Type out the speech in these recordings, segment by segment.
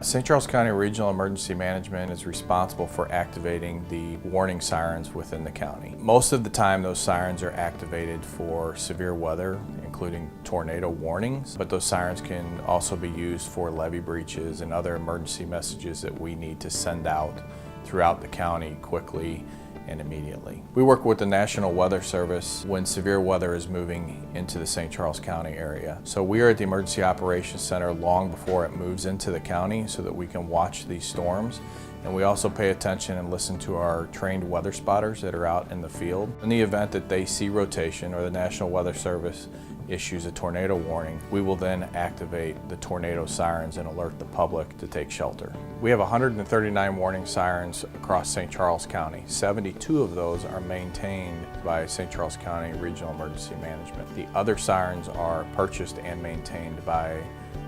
St. Charles County Regional Emergency Management is responsible for activating the warning sirens within the county. Most of the time those sirens are activated for severe weather, including tornado warnings, but those sirens can also be used for levee breaches and other emergency messages that we need to send out throughout the county quickly and immediately. We work with the National Weather Service when severe weather is moving into the St. Charles County area. So we are at the Emergency Operations Center long before it moves into the county so that we can watch these storms. And we also pay attention and listen to our trained weather spotters that are out in the field. In the event that they see rotation or the National Weather Service issues a tornado warning, we will then activate the tornado sirens and alert the public to take shelter. We have 139 warning sirens across St. Charles County. 72 of those are maintained by St. Charles County Regional Emergency Management. The other sirens are purchased and maintained by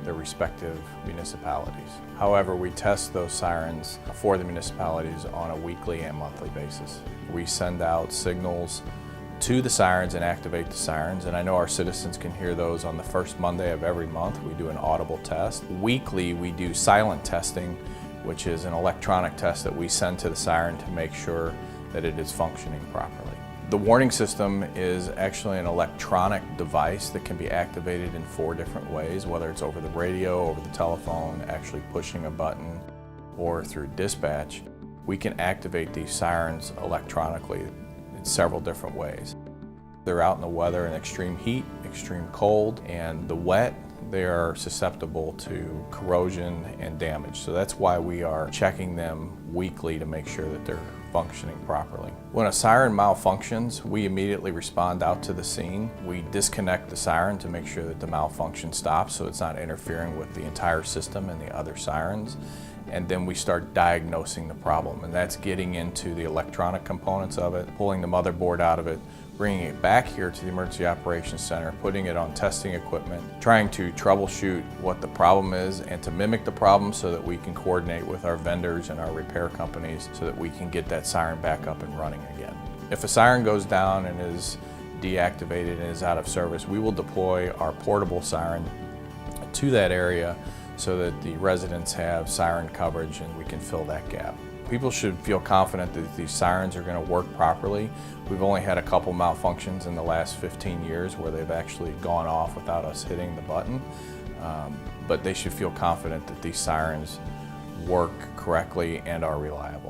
their respective municipalities. However, we test those sirens for the municipalities on a weekly and monthly basis. We send out signals to the sirens and activate the sirens, and I know our citizens can hear those on the first Monday of every month. We do an audible test. Weekly, we do silent testing, which is an electronic test that we send to the siren to make sure that it is functioning properly. The warning system is actually an electronic device that can be activated in 4 different ways, whether it's over the radio, over the telephone, actually pushing a button, or through dispatch. We can activate these sirens electronically in several different ways. They're out in the weather in extreme heat, extreme cold, and the wet. They are susceptible to corrosion and damage. So that's why we are checking them weekly to make sure that they're functioning properly. When a siren malfunctions, we immediately respond out to the scene. We disconnect the siren to make sure that the malfunction stops so it's not interfering with the entire system and the other sirens. And then we start diagnosing the problem, and that's getting into the electronic components of it, pulling the motherboard out of it, bringing it back here to the Emergency Operations Center, putting it on testing equipment, trying to troubleshoot what the problem is and to mimic the problem so that we can coordinate with our vendors and our repair companies so that we can get that siren back up and running again. If a siren goes down and is deactivated and is out of service, we will deploy our portable siren to that area so that the residents have siren coverage and we can fill that gap. People should feel confident that these sirens are going to work properly. We've only had a couple malfunctions in the last 15 years where they've actually gone off without us hitting the button. But they should feel confident that these sirens work correctly and are reliable.